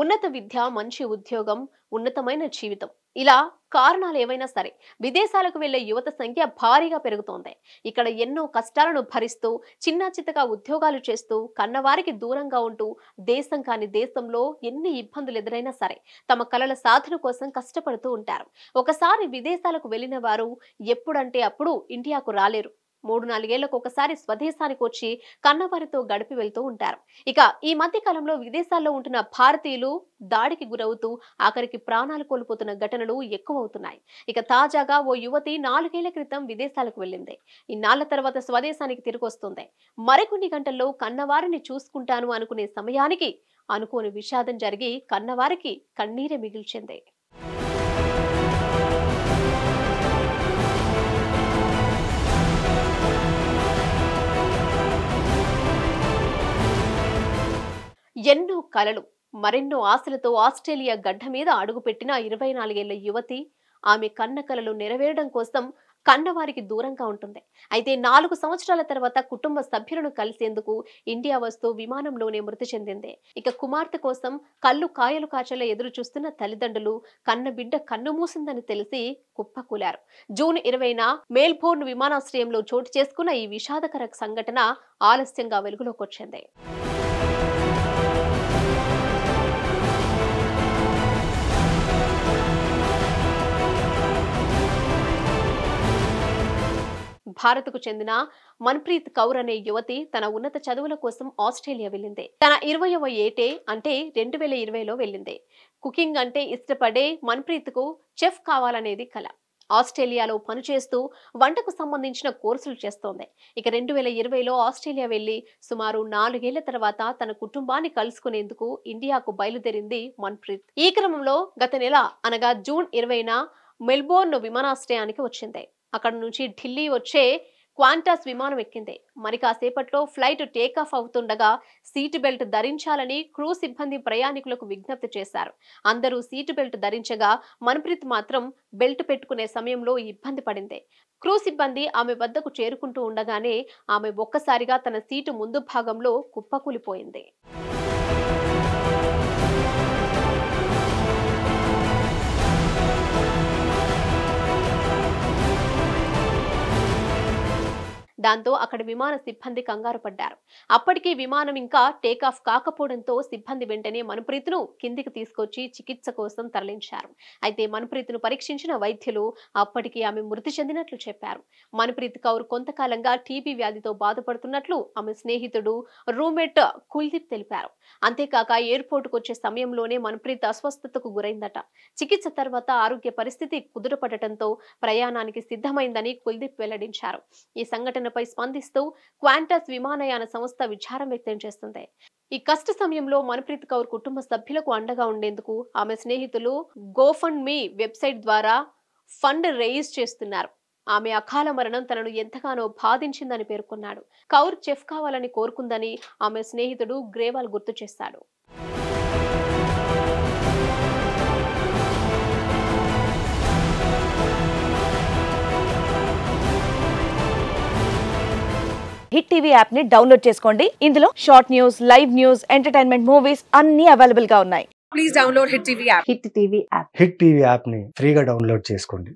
ఉన్నత విద్య, మంచి ఉద్యోగం, ఉన్నతమైన జీవితం ఇలా కారణాలు ఏవైనా సరే విదేశాలకు వెళ్లే యువత సంఖ్య భారీగా పెరుగుతోంది. ఇక్కడ ఎన్నో కష్టాలను భరిస్తూ చిన్న చితగా ఉద్యోగాలు చేస్తూ కన్నవారికి దూరంగా ఉంటూ దేశం కాని దేశంలో ఎన్ని ఇబ్బందులు ఎదురైనా సరే తమ కలల సాధన కోసం కష్టపడుతూ ఉంటారు. ఒకసారి విదేశాలకు వెళ్లిన వారు ఎప్పుడంటే అప్పుడు ఇండియాకు రాలేరు. 3-4 ఏళ్లకు ఒకసారి స్వదేశానికి వచ్చి కన్నవారితో గడిపి వెళ్తూ ఉంటారు. ఇక ఈ మధ్య కాలంలో విదేశాల్లో ఉంటున్న భారతీయులు దాడికి గురవుతూ ఆఖరికి ప్రాణాలు కోల్పోతున్న ఘటనలు ఎక్కువవుతున్నాయి. ఇక తాజాగా ఓ యువతి 4 ఏళ్ల క్రితం విదేశాలకు వెళ్ళింది. ఇన్నాళ్ల తర్వాత స్వదేశానికి తిరిగి వస్తుంది. మరికొన్ని గంటల్లో కన్నవారిని చూసుకుంటాను అనుకునే సమయానికి అనుకోని విషాదం జరిగి కన్నవారికి కన్నీరే మిగిల్చింది. ఎన్నో కలలు, మరెన్నో ఆశలతో ఆస్ట్రేలియా గడ్డ మీద అడుగుపెట్టిన 24 ఏళ్ల యువతి ఆమె కన్న కలలు నెరవేరడం కోసం కన్నవారికి దూరంగా ఉంటుంది. అయితే 4 సంవత్సరాల తర్వాత కుటుంబ సభ్యులను కలిసేందుకు ఇండియా వస్తూ విమానంలోనే మృతి చెందింది. ఇక కుమార్తె కోసం కళ్ళు కాయలు కాచేలా ఎదురు చూస్తున్న తల్లిదండ్రులు కన్న బిడ్డ కన్ను మూసిందని తెలిసి కుప్పకూలారు. జూన్ 20న మెల్బోర్న్ విమానాశ్రయంలో చోటు చేసుకున్న ఈ విషాదకర సంఘటన ఆలస్యంగా వెలుగులోకి వచ్చింది. భారత్కు చెందిన మన్ప్రీత్ కౌర్ అనే యువతి తన ఉన్నత చదువుల కోసం ఆస్ట్రేలియా వెళ్ళింది. తన 20వ ఏటే అంటే 2020లో వెళ్ళింది. కుకింగ్ అంటే ఇష్టపడే మన్ప్రీత్ కు చెఫ్ కావాలనేది కల. ఆస్ట్రేలియాలో పనిచేస్తూ వంటకు సంబంధించిన కోర్సులు చేస్తోంది. ఇక 2020లో ఆస్ట్రేలియా వెళ్లి సుమారు 4 ఏళ్ల తర్వాత తన కుటుంబాన్ని కలుసుకునేందుకు ఇండియాకు బయలుదేరింది మన్ప్రీత్. ఈ క్రమంలో గత నెల అనగా జూన్ 20న మెల్బోర్న్ విమానాశ్రయానికి వచ్చింది. అక్కడ నుంచి ఢిల్లీ వచ్చే క్వాంటాస్ విమానం ఎక్కింది. మరి కాసేపట్లో ఫ్లైట్ టేకాఫ్ అవుతుండగా సీటు బెల్ట్ ధరించాలని క్రూ సిబ్బంది ప్రయాణికులకు విజ్ఞప్తి చేశారు. అందరూ సీటు బెల్ట్ ధరించగా మన్ప్రీత్ మాత్రం బెల్ట్ పెట్టుకునే సమయంలో ఇబ్బంది పడింది. క్రూ సిబ్బంది ఆమె వద్దకు చేరుకుంటూ ఉండగానే ఆమె ఒక్కసారిగా తన సీటు ముందు భాగంలో కుప్పకూలిపోయింది. దాంతో అక్కడ విమాన సిబ్బంది కంగారు పడ్డారు. అప్పటికీ విమానం ఇంకా టేకాఫ్ కాకపోవడంతో సిబ్బంది వెంటనే మన్ప్రీత్ను కిందికి తీసుకొచ్చి చికిత్స కోసం తరలించారు. అయితే మన్ప్రీత్ను పరీక్షించిన వైద్యులు అప్పటికి ఆమె మృతి చెందినట్లు చెప్పారు. మన్ప్రీత్ కౌర్ కొంతకాలంగా టీబీ వ్యాధితో బాధపడుతున్నట్లు ఆమె స్నేహితుడు రూమ్మేట్ కుల్దీప్ తెలిపారు. అంతేకాక ఎయిర్పోర్టుకు వచ్చే సమయంలోనే మన్ప్రీత్ అస్వస్థతకు గురైందట. చికిత్స తర్వాత ఆరోగ్య పరిస్థితి కుదుటపడటంతో ప్రయాణానికి సిద్ధమైందని కుల్దీప్ వెల్లడించారు. ఈ సంఘటన పై స్పందిస్తూ క్వాంటాస్ విమానయాన సంస్థ విచారం వ్యక్తం చేస్తుంది. ఈ కష్ట సమయంలో మన్ప్రీత్ కౌర్ కుటుంబ సభ్యులకు అండగా ఉండేందుకు ఆమె స్నేహితులు గోఫండ్మీ వెబ్సైట్ ద్వారా ఫండ్ రేజ్ చేస్తున్నారు. ఆమె అకాల మరణం తనను ఎంతగానో బాధించిందని పేర్కొన్నాడు. కౌర్ చెఫ్ కావాలని కోరుకుందని ఆమె స్నేహితుడు గ్రేవాల్ గుర్తు చేశాడు. హిట్ టీవీ యాప్ ని డౌన్లోడ్ చేసుకోండి. ఇందులో short news, live news, entertainment movies అన్ని అవైలబుల్ గా ఉన్నాయి. Please download hit TV app. Hit TV app ని ఫ్రీగా డౌన్లోడ్ చేసుకోండి.